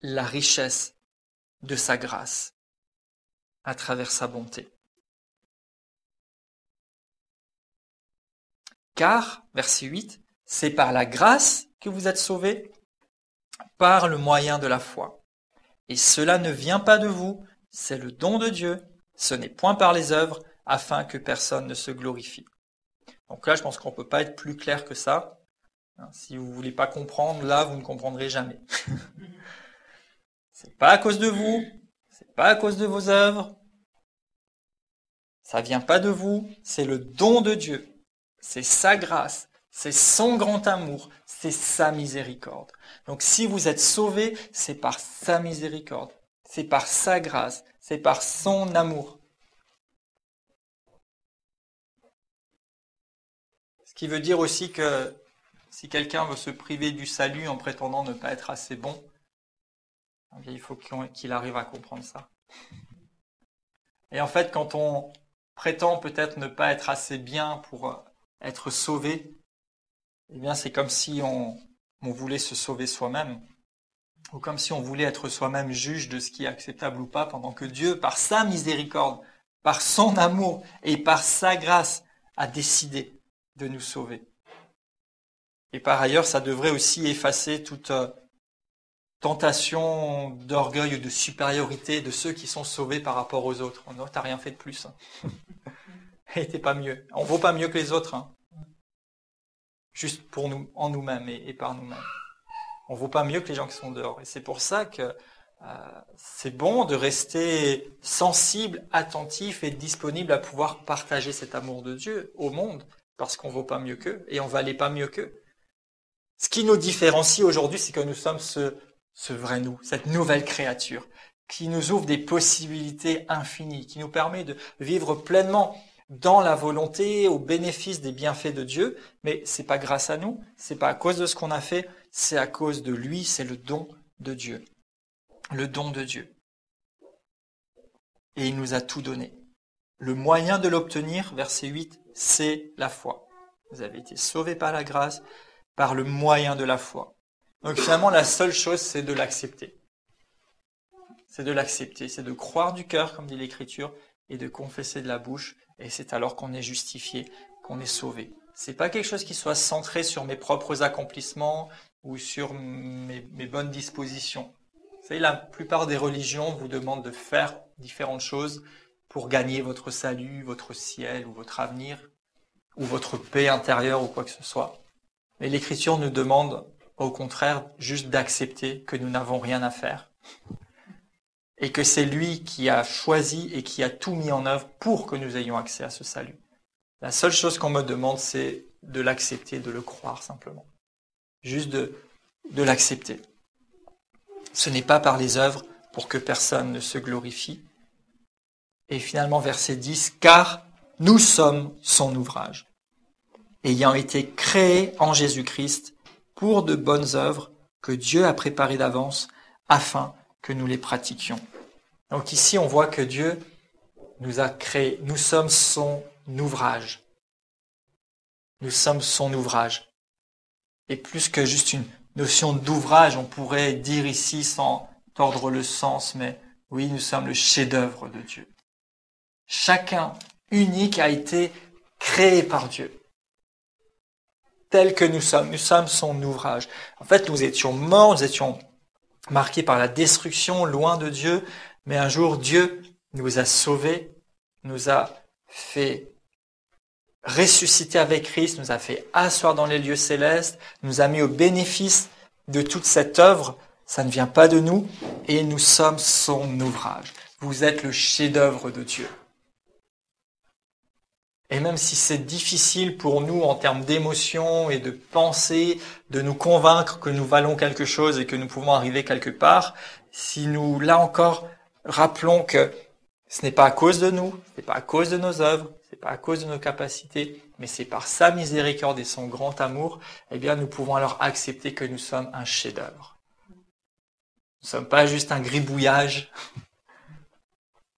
la richesse de sa grâce à travers sa bonté. Car, verset 8, c'est par la grâce que vous êtes sauvés, par le moyen de la foi. Et cela ne vient pas de vous, c'est le don de Dieu, ce n'est point par les œuvres, afin que personne ne se glorifie. Donc là, je pense qu'on ne peut pas être plus clair que ça. Si vous ne voulez pas comprendre, là, vous ne comprendrez jamais. C'est pas à cause de vous, c'est pas à cause de vos œuvres, ça vient pas de vous, c'est le don de Dieu. C'est sa grâce, c'est son grand amour, c'est sa miséricorde. Donc si vous êtes sauvés, c'est par sa miséricorde, c'est par sa grâce, c'est par son amour. Ce qui veut dire aussi que si quelqu'un veut se priver du salut en prétendant ne pas être assez bon, eh bien, il faut qu'il arrive à comprendre ça. Et en fait, quand on prétend peut-être ne pas être assez bien pour être sauvé, eh bien, c'est comme si on voulait se sauver soi-même, ou comme si on voulait être soi-même juge de ce qui est acceptable ou pas, pendant que Dieu, par sa miséricorde, par son amour et par sa grâce, a décidé de nous sauver. Et par ailleurs, ça devrait aussi effacer toute tentation d'orgueil ou de supériorité de ceux qui sont sauvés par rapport aux autres. Non, t'as rien fait de plus. Et t'es pas mieux. On vaut pas mieux que les autres. Juste pour nous, en nous-mêmes et par nous-mêmes. On vaut pas mieux que les gens qui sont dehors. Et c'est pour ça que C'est bon de rester sensible, attentif et disponible à pouvoir partager cet amour de Dieu au monde, parce qu'on ne vaut pas mieux qu'eux et on ne valait pas mieux qu'eux. Ce qui nous différencie aujourd'hui, c'est que nous sommes ce vrai nous, cette nouvelle créature, qui nous ouvre des possibilités infinies, qui nous permet de vivre pleinement dans la volonté, au bénéfice des bienfaits de Dieu, mais c'est pas grâce à nous, c'est pas à cause de ce qu'on a fait, c'est à cause de lui, c'est le don de Dieu. Le don de Dieu. Et il nous a tout donné. Le moyen de l'obtenir, verset 8, c'est la foi. Vous avez été sauvés par la grâce, par le moyen de la foi. Donc finalement, la seule chose, c'est de l'accepter. C'est de l'accepter, c'est de croire du cœur, comme dit l'Écriture, et de confesser de la bouche, et c'est alors qu'on est justifié, qu'on est sauvé. C'est pas quelque chose qui soit centré sur mes propres accomplissements ou sur mes bonnes dispositions. Vous savez, la plupart des religions vous demandent de faire différentes choses pour gagner votre salut, votre ciel ou votre avenir, ou votre paix intérieure ou quoi que ce soit. Mais l'Écriture nous demande, au contraire, juste d'accepter que nous n'avons rien à faire. Et que c'est lui qui a choisi et qui a tout mis en œuvre pour que nous ayons accès à ce salut. La seule chose qu'on me demande, c'est de l'accepter, de le croire simplement. Juste de l'accepter. Ce n'est pas par les œuvres pour que personne ne se glorifie. Et finalement, verset 10, « Car nous sommes son ouvrage, ayant été créés en Jésus-Christ pour de bonnes œuvres que Dieu a préparées d'avance afin que nous les pratiquions. » Donc ici, on voit que Dieu nous a créés. Nous sommes son ouvrage. Nous sommes son ouvrage. Et plus que juste une notion d'ouvrage, on pourrait dire ici, sans tordre le sens, mais oui, nous sommes le chef-d'œuvre de Dieu. Chacun unique a été créé par Dieu. Tel que nous sommes son ouvrage. En fait, nous étions morts, nous étions marqués par la destruction, loin de Dieu, mais un jour, Dieu nous a sauvés, nous a fait ressusciter avec Christ, nous a fait asseoir dans les lieux célestes, nous a mis au bénéfice de toute cette œuvre. Ça ne vient pas de nous et nous sommes son ouvrage. Vous êtes le chef-d'œuvre de Dieu. Et même si c'est difficile pour nous en termes d'émotion et de pensée, de nous convaincre que nous valons quelque chose et que nous pouvons arriver quelque part, si nous, là encore, rappelons que ce n'est pas à cause de nous, ce n'est pas à cause de nos œuvres, c'est pas à cause de nos capacités, mais c'est par sa miséricorde et son grand amour, eh bien, nous pouvons alors accepter que nous sommes un chef-d'œuvre. Nous ne sommes pas juste un gribouillage.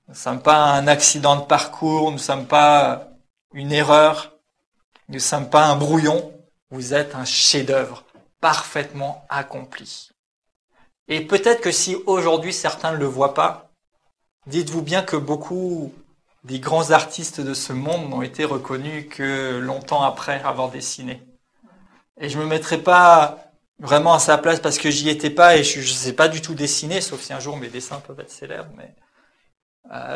Nous ne sommes pas un accident de parcours, nous ne sommes pas une erreur, nous ne sommes pas un brouillon. Vous êtes un chef-d'œuvre parfaitement accompli. Et peut-être que si aujourd'hui certains ne le voient pas, dites-vous bien que beaucoup des grands artistes de ce monde n'ont été reconnus que longtemps après avoir dessiné. Et je me mettrai pas vraiment à sa place parce que j'y étais pas et je sais pas du tout dessiner, sauf si un jour mes dessins peuvent être célèbres. Mais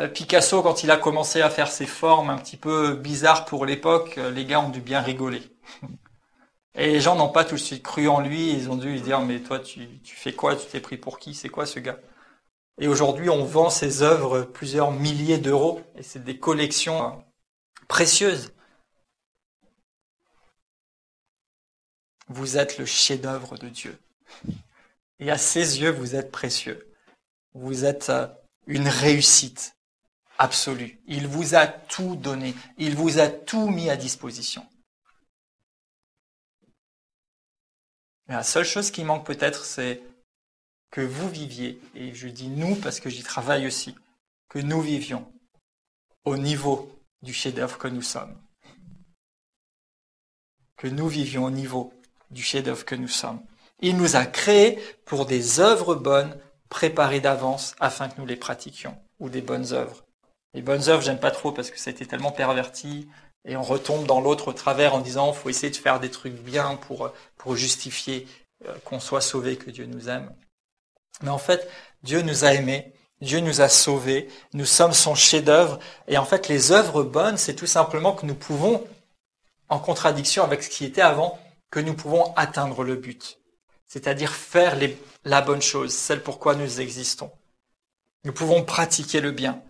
Picasso, quand il a commencé à faire ses formes un petit peu bizarres pour l'époque, les gars ont dû bien rigoler. Et les gens n'ont pas tout de suite cru en lui, ils ont dû lui dire « Mais toi, tu fais quoi? Tu t'es pris pour qui? C'est quoi ce gars ?» Et aujourd'hui, on vend ses œuvres plusieurs milliers d'euros, et c'est des collections précieuses. Vous êtes le chef-d'œuvre de Dieu. Et à ses yeux, vous êtes précieux. Vous êtes une réussite absolue. Il vous a tout donné. Il vous a tout mis à disposition. Mais la seule chose qui manque peut-être, c'est que vous viviez, et je dis nous parce que j'y travaille aussi, que nous vivions au niveau du chef-d'œuvre que nous sommes. Que nous vivions au niveau du chef-d'œuvre que nous sommes. Il nous a créés pour des œuvres bonnes, préparées d'avance afin que nous les pratiquions, ou des bonnes œuvres. Les bonnes œuvres, j'aime pas trop parce que ça a été tellement perverti, et on retombe dans l'autre travers en disant faut essayer de faire des trucs bien pour justifier qu'on soit sauvé, que Dieu nous aime. Mais en fait, Dieu nous a aimés, Dieu nous a sauvés, nous sommes son chef-d'œuvre, et en fait, les œuvres bonnes, c'est tout simplement que nous pouvons, en contradiction avec ce qui était avant, que nous pouvons atteindre le but. c'est-à-dire faire la bonne chose, celle pourquoi nous existons. Nous pouvons pratiquer le bien.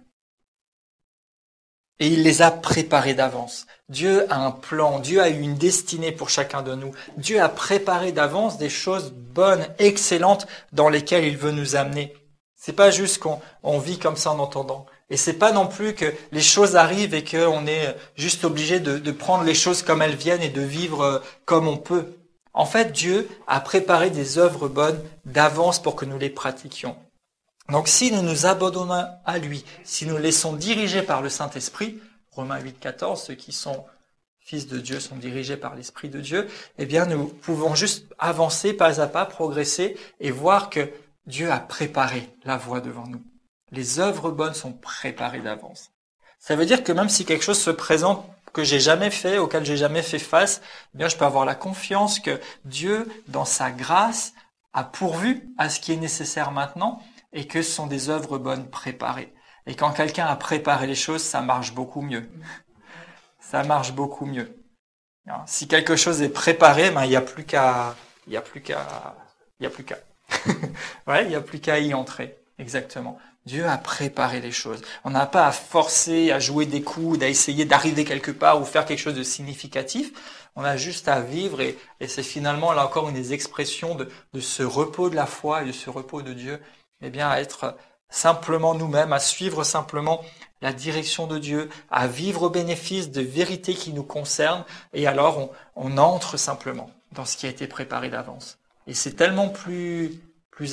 Et il les a préparés d'avance. Dieu a un plan, Dieu a eu une destinée pour chacun de nous. Dieu a préparé d'avance des choses bonnes, excellentes, dans lesquelles il veut nous amener. C'est pas juste qu'on vit comme ça en entendant. Et c'est pas non plus que les choses arrivent et qu'on est juste obligé de prendre les choses comme elles viennent et de vivre comme on peut. En fait, Dieu a préparé des œuvres bonnes d'avance pour que nous les pratiquions. Donc si nous nous abandonnons à lui, si nous laissons diriger par le Saint-Esprit, Romains 8, 14, ceux qui sont fils de Dieu sont dirigés par l'Esprit de Dieu, eh bien nous pouvons juste avancer pas à pas, progresser et voir que Dieu a préparé la voie devant nous. Les œuvres bonnes sont préparées d'avance. Ça veut dire que même si quelque chose se présente que j'ai jamais fait, auquel j'ai jamais fait face, eh bien je peux avoir la confiance que Dieu, dans sa grâce, a pourvu à ce qui est nécessaire maintenant, et que ce sont des œuvres bonnes préparées. Et quand quelqu'un a préparé les choses, ça marche beaucoup mieux. Ça marche beaucoup mieux. Si quelque chose est préparé, il n'y a plus qu'à. Ouais, il n'y a plus qu'à y entrer. Exactement. Dieu a préparé les choses. On n'a pas à forcer, à jouer des coudes, à essayer d'arriver quelque part ou faire quelque chose de significatif. On a juste à vivre et c'est finalement là encore une des expressions de ce repos de la foi et de ce repos de Dieu. Eh bien, à être simplement nous-mêmes, à suivre simplement la direction de Dieu, à vivre au bénéfice de vérités qui nous concernent, et alors on entre simplement dans ce qui a été préparé d'avance. Et c'est tellement plus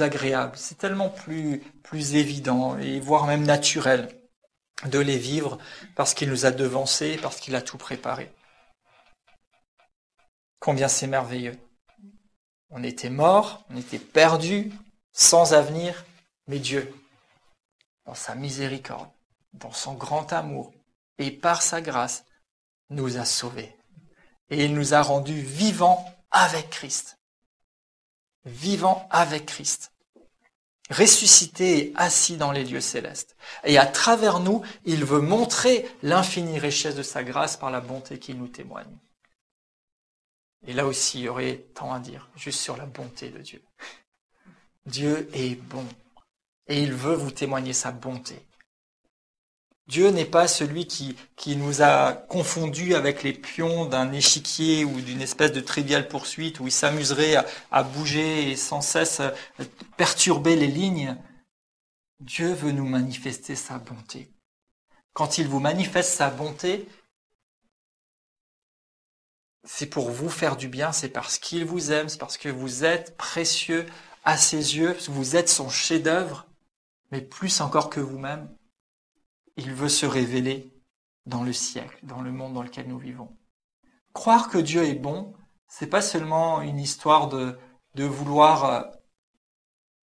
agréable, c'est tellement plus évident, et voire même naturel de les vivre, parce qu'il nous a devancés, parce qu'il a tout préparé. Combien c'est merveilleux. On était morts, on était perdus, sans avenir, mais Dieu, dans sa miséricorde, dans son grand amour et par sa grâce, nous a sauvés. Et il nous a rendus vivants avec Christ. Vivants avec Christ. Ressuscités et assis dans les lieux célestes. Et à travers nous, il veut montrer l'infinie richesse de sa grâce par la bonté qu'il nous témoigne. Et là aussi, il y aurait tant à dire, juste sur la bonté de Dieu. Dieu est bon. Et il veut vous témoigner sa bonté. Dieu n'est pas celui qui nous a confondus avec les pions d'un échiquier ou d'une espèce de triviale poursuite où il s'amuserait à bouger et sans cesse perturber les lignes. Dieu veut nous manifester sa bonté. Quand il vous manifeste sa bonté, c'est pour vous faire du bien, c'est parce qu'il vous aime, c'est parce que vous êtes précieux à ses yeux, vous êtes son chef-d'œuvre. Mais plus encore que vous-même, il veut se révéler dans le siècle, dans le monde dans lequel nous vivons. Croire que Dieu est bon, c'est pas seulement une histoire de vouloir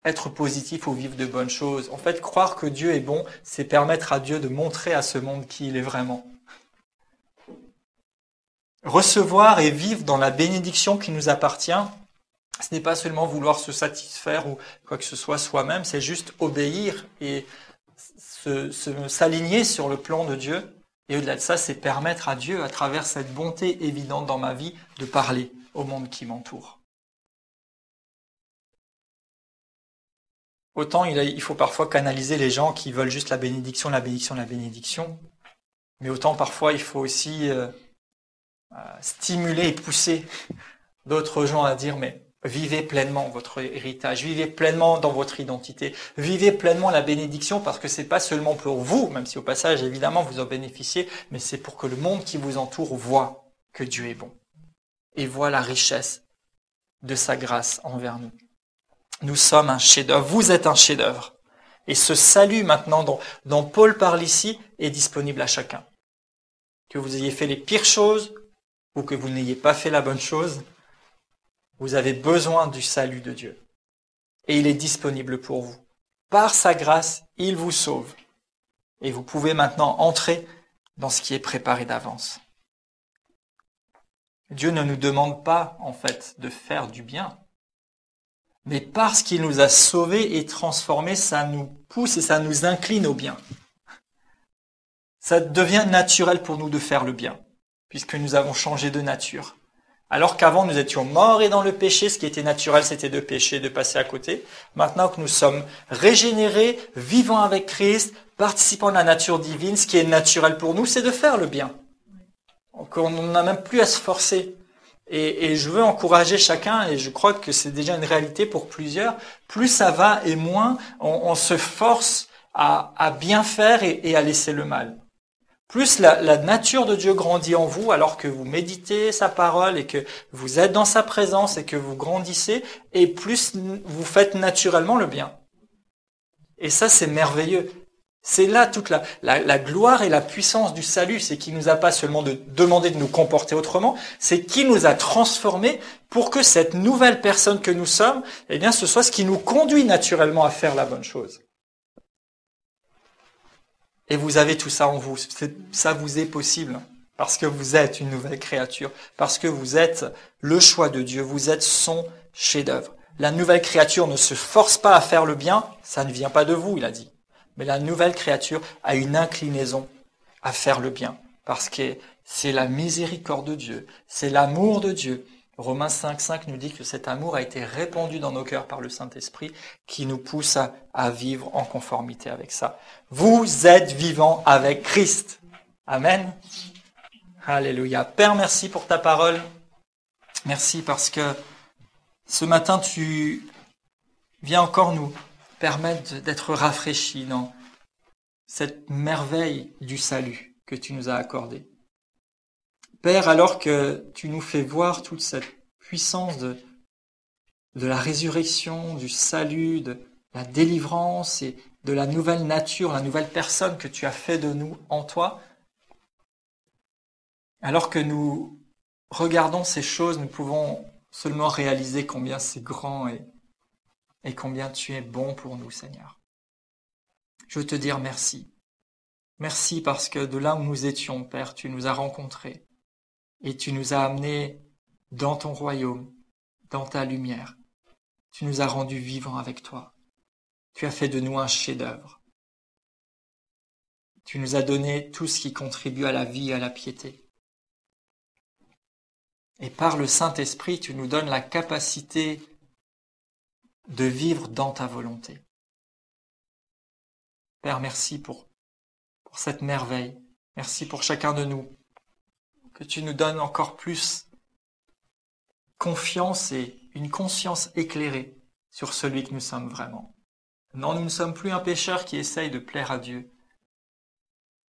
être positif ou vivre de bonnes choses. En fait, croire que Dieu est bon, c'est permettre à Dieu de montrer à ce monde qui il est vraiment. Recevoir et vivre dans la bénédiction qui nous appartient, ce n'est pas seulement vouloir se satisfaire ou quoi que ce soit soi-même, c'est juste obéir et s'aligner sur le plan de Dieu. Et au-delà de ça, c'est permettre à Dieu, à travers cette bonté évidente dans ma vie, de parler au monde qui m'entoure. Autant il faut parfois canaliser les gens qui veulent juste la bénédiction, la bénédiction, la bénédiction. Mais autant parfois il faut aussi stimuler et pousser d'autres gens à dire mais vivez pleinement votre héritage, vivez pleinement dans votre identité, vivez pleinement la bénédiction parce que c'est pas seulement pour vous, même si au passage évidemment vous en bénéficiez, mais c'est pour que le monde qui vous entoure voit que Dieu est bon et voit la richesse de sa grâce envers nous. Nous sommes un chef-d'œuvre, vous êtes un chef-d'œuvre. Et ce salut maintenant dont Paul parle ici est disponible à chacun. Que vous ayez fait les pires choses ou que vous n'ayez pas fait la bonne chose, vous avez besoin du salut de Dieu. Et il est disponible pour vous. Par sa grâce, il vous sauve. Et vous pouvez maintenant entrer dans ce qui est préparé d'avance. Dieu ne nous demande pas, en fait, de faire du bien. Mais parce qu'il nous a sauvés et transformés, ça nous pousse et ça nous incline au bien. Ça devient naturel pour nous de faire le bien, puisque nous avons changé de nature. Alors qu'avant, nous étions morts et dans le péché, ce qui était naturel, c'était de pécher, de passer à côté. Maintenant que nous sommes régénérés, vivant avec Christ, participant de la nature divine, ce qui est naturel pour nous, c'est de faire le bien. Donc, on n'a même plus à se forcer. Et je veux encourager chacun, et je crois que c'est déjà une réalité pour plusieurs, plus ça va et moins on se force à bien faire et à laisser le mal. Plus la nature de Dieu grandit en vous alors que vous méditez sa parole et que vous êtes dans sa présence et que vous grandissez, et plus vous faites naturellement le bien. Et ça, c'est merveilleux. C'est là toute la gloire et la puissance du salut. C'est qu'il nous a pas seulement demandé de nous comporter autrement, c'est qu'il nous a transformés pour que cette nouvelle personne que nous sommes, eh bien, ce soit ce qui nous conduit naturellement à faire la bonne chose. Et vous avez tout ça en vous. Ça vous est possible parce que vous êtes une nouvelle créature, parce que vous êtes le choix de Dieu, vous êtes son chef-d'œuvre. La nouvelle créature ne se force pas à faire le bien, ça ne vient pas de vous, il a dit. Mais la nouvelle créature a une inclinaison à faire le bien, parce que c'est la miséricorde de Dieu, c'est l'amour de Dieu. Romains 5,5 nous dit que cet amour a été répandu dans nos cœurs par le Saint-Esprit, qui nous pousse à vivre en conformité avec ça. Vous êtes vivants avec Christ. Amen. Alléluia. Père, merci pour ta parole. Merci parce que ce matin, tu viens encore nous permettre d'être rafraîchis dans cette merveille du salut que tu nous as accordé. Père, alors que tu nous fais voir toute cette puissance de la résurrection, du salut, de la délivrance et de la nouvelle nature, la nouvelle personne que tu as fait de nous en toi, alors que nous regardons ces choses, nous pouvons seulement réaliser combien c'est grand et combien tu es bon pour nous, Seigneur. Je veux te dire merci. Merci parce que de là où nous étions, Père, tu nous as rencontrés et tu nous as amenés dans ton royaume, dans ta lumière. Tu nous as rendus vivants avec toi. Tu as fait de nous un chef-d'œuvre. Tu nous as donné tout ce qui contribue à la vie et à la piété. Et par le Saint-Esprit, tu nous donnes la capacité de vivre dans ta volonté. Père, merci pour cette merveille. Merci pour chacun de nous. Que tu nous donnes encore plus confiance et une conscience éclairée sur celui que nous sommes vraiment. Non, nous ne sommes plus un pécheur qui essaye de plaire à Dieu,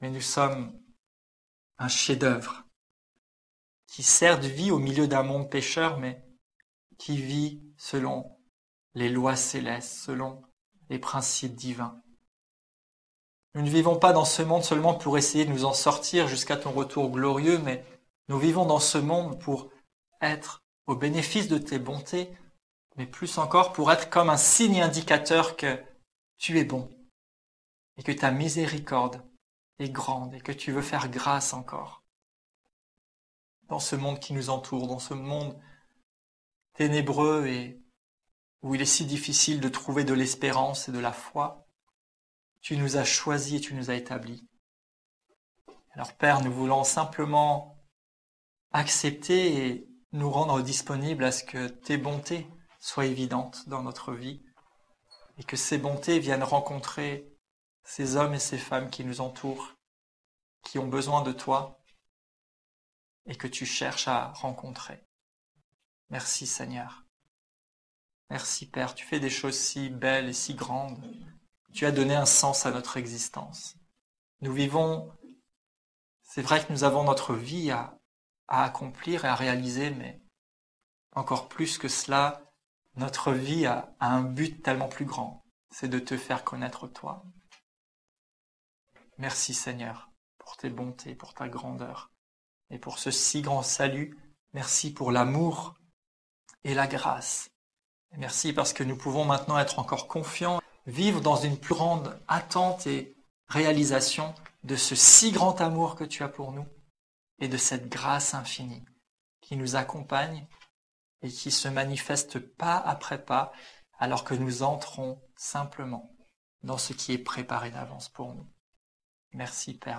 mais nous sommes un chef-d'œuvre qui sert de vie au milieu d'un monde pécheur, mais qui vit selon les lois célestes, selon les principes divins. Nous ne vivons pas dans ce monde seulement pour essayer de nous en sortir jusqu'à ton retour glorieux, mais nous vivons dans ce monde pour être au bénéfice de tes bontés, mais plus encore pour être comme un signe indicateur que tu es bon et que ta miséricorde est grande et que tu veux faire grâce encore. Dans ce monde qui nous entoure, dans ce monde ténébreux et où il est si difficile de trouver de l'espérance et de la foi, tu nous as choisis et tu nous as établis. Alors Père, nous voulons simplement accepter et nous rendre disponibles à ce que tes bontés soient évidentes dans notre vie et que ces bontés viennent rencontrer ces hommes et ces femmes qui nous entourent, qui ont besoin de toi et que tu cherches à rencontrer. Merci Seigneur. Merci Père, tu fais des choses si belles et si grandes. Tu as donné un sens à notre existence. Nous vivons, c'est vrai que nous avons notre vie à accomplir et à réaliser, mais encore plus que cela, notre vie a un but tellement plus grand, c'est de te faire connaître toi. Merci Seigneur pour tes bontés, pour ta grandeur et pour ce si grand salut. Merci pour l'amour et la grâce. Et merci parce que nous pouvons maintenant être encore confiants, vivre dans une plus grande attente et réalisation de ce si grand amour que tu as pour nous et de cette grâce infinie qui nous accompagne et qui se manifeste pas après pas alors que nous entrons simplement dans ce qui est préparé d'avance pour nous. Merci Père.